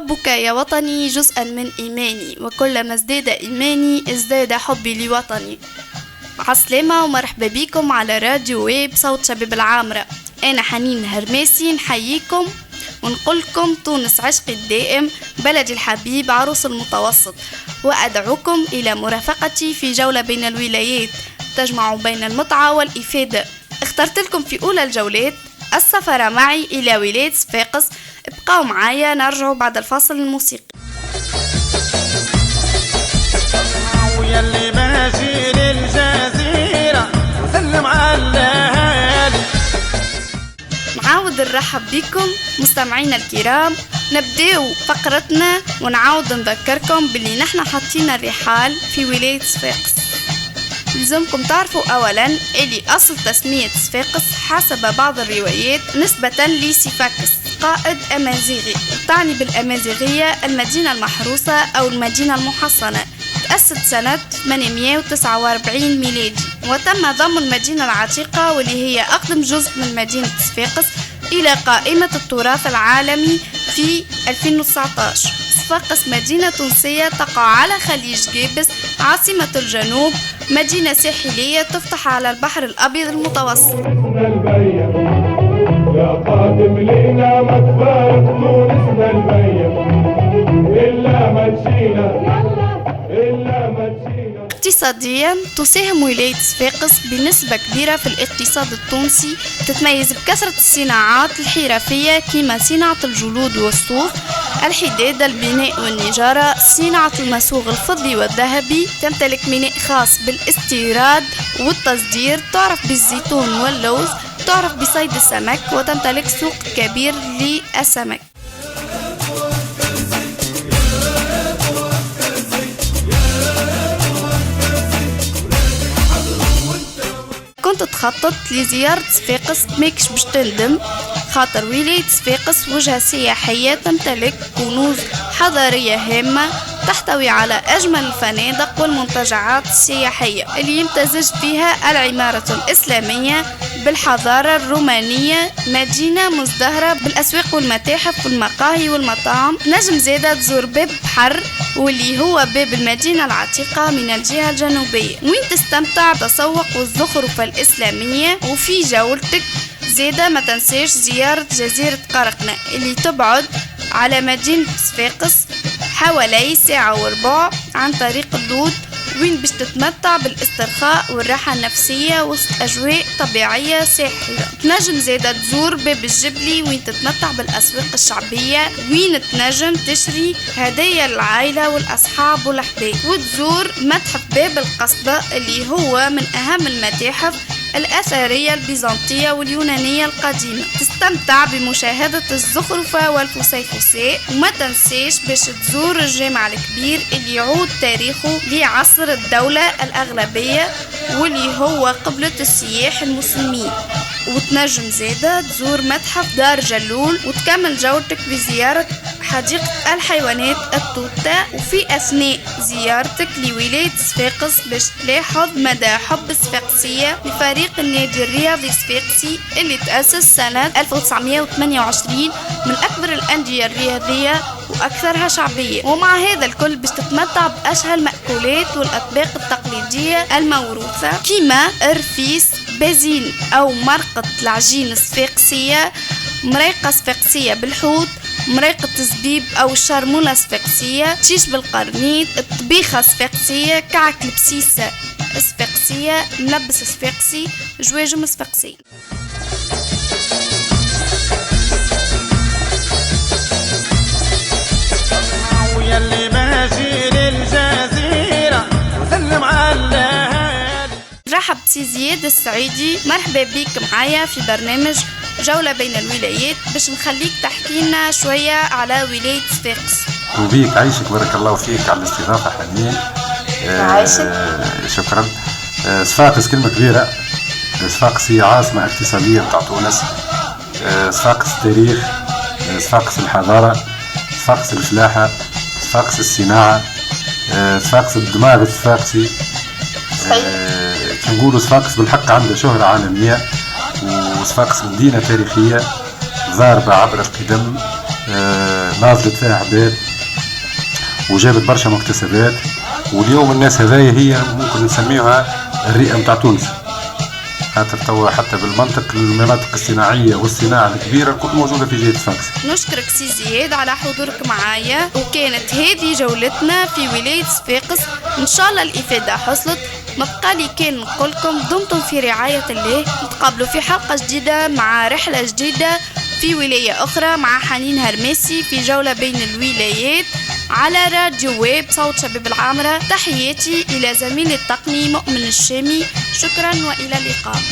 حبك يا وطني جزءا من إيماني، وكلما ازداد إيماني ازداد حبي لوطني. عالسلامة ومرحبا بكم على راديو ويب صوت شباب العامرة. أنا حنين هرماسي نحييكم ونقولكم تونس عشقي الدائم، بلدي الحبيب، عروس المتوسط، وأدعوكم إلى مرافقتي في جولة بين الولايات تجمع بين المتعة والإفادة. اخترت لكم في أولى الجولات السفر معي إلى ولاية صفاقس. ابقوا معايا نرجعوا بعد الفاصل الموسيقي. ويلي ماشي للجزيرة وسلم على الأهالي. نعاود نرحب بكم مستمعينا الكرام. نبداو فقرتنا ونعاود نذكركم باللي نحن حاطين الرحال في ولاية صفاقس. لازمكم تعرفوا أولا اللي أصل تسمية صفاقس حسب بعض الروايات نسبة لسفاكس قائد أمازيغي، تعني بالأمازيغية المدينة المحروسة أو المدينة المحصنة. تأسست سنة 849 ميلادي، وتم ضم المدينة العتيقة واللي هي أقدم جزء من مدينة صفاقس إلى قائمة التراث العالمي في 2019. صفاقس مدينة تونسية تقع على خليج جابس عاصمة الجنوب، مدينة ساحلية تفتح على البحر الأبيض المتوسط. يا قادم لينا ما تفارق تونسنا البيت إلا ما تجينا إلا ما تجينا. اقتصاديا تساهم ولاية صفاقس بنسبة كبيرة في الاقتصاد التونسي، تتميز بكثرة الصناعات الحرفية كما صناعة الجلود والصوف، الحداد، البناء والنجارة، صناعة المصوغ الفضي والذهبي، تمتلك ميناء خاص بالاستيراد والتصدير، تعرف بالزيتون واللوز، تعرف بصيد السمك، وتمتلك سوق كبير للسمك. كنت تخطط لزيارة صفاقس ماكش باش تندم، خاطر ولاية صفاقس وجهة سياحية تمتلك كنوز حضارية هامة تحتوي على أجمل الفنادق والمنتجعات السياحية اللي يمتزج فيها العمارة الإسلامية بالحضارة الرومانية، مدينة مزدهرة بالأسواق والمتاحف والمقاهي والمطاعم. نجم زادة تزور باب بحر واللي هو باب المدينة العتيقة من الجهة الجنوبية، وين تستمتع بالتسوق والزخرفة الإسلامية. وفي جولتك زادة ما تنساش زيارة جزيرة قرقنة اللي تبعد على مدينة صفاقس حوالي ساعة وربع عن طريق اللود، وين باش تتمتع بالاسترخاء والراحة النفسية وسط أجواء طبيعية ساحرة. تنجم زادة تزور باب الجبلي وين تتمتع بالأسواق الشعبية، وين تنجم تشري هدايا للعائلة والأصحاب والأحباب، وتزور متحف باب القصبة اللي هو من أهم المتاحف الأثرية البيزنطية واليونانية القديمة. تستمتع بمشاهدة الزخرفة والفسيفساء، وما تنساش باش تزور الجامع الكبير اللي يعود تاريخه لعصر الدولة الأغلبية واللي هو قبلة السياح المسلمين. وتنجم زادة تزور متحف دار جلول وتكمل جولتك بزيارة حديقة الحيوانات التوتة. وفي أثناء زيارتك لولاية صفاقس باش تلاحظ مدى حب الصفاقسية لفريق النادي الرياضي الصفاقسي اللي تأسس سنة 1928، من أكبر الأندية الرياضية وأكثرها شعبية. ومع هذا الكل باش تتمتع بأشهى المأكولات والأطباق التقليدية الموروثة كيما الرفيس، بازين أو مرقة العجين الصفاقسية، مريقة صفاقسية بالحوت، مريقة الزبيب أو الشرمولة الصفاقسية، شيش بالقرنيط، الطبيخة الصفاقسية، كعك البسيسة الصفاقسية، ملبس الصفاقسي، جواجم الصفاقسي. ويلي ماشي للجزيرة وسلم على الأهالي. رحب بسي زياد السعيدي، مرحبا بيك معايا في برنامج جولة بين الولايات باش نخليك تحكي لنا شوية على ولاية صفاقس. وبيك عايشك، بارك الله فيك على الاستضافة حنين. عايشك. شكرا. صفاقس كلمة كبيرة. صفاقس هي عاصمة اقتصادية بتاع تونس. صفاقس التاريخ، صفاقس الحضارة، صفاقس الفلاحة، صفاقس الصناعة، صفاقس الدماغ الصفاقسي. كنقولوا صفاقس بالحق عندها شهرة عالمية، وصفاقس مدينة تاريخية ضاربة عبر القدم، ناضلت فيها عباد وجابت برشا مكتسبات، واليوم الناس هذايا هي ممكن نسميها الرئة متاع تونس. توا حتى بالمنطق المناطق الصناعية والصناعة الكبيرة كل موجودة في جهة صفاقس. نشكرك سي زياد على حضورك معايا، وكانت هذه جولتنا في ولاية صفاقس. إن شاء الله الإفادة حصلت. ما بقى لي كان نقولكم دمتم في رعاية الله. نتقابلوا في حلقة جديدة مع رحلة جديدة في ولاية أخرى مع حنين هرماسي في جولة بين الولايات على راديو ويب صوت شباب العامرة. تحياتي إلى زميل التقني مؤمن الشامي. شكرا وإلى اللقاء.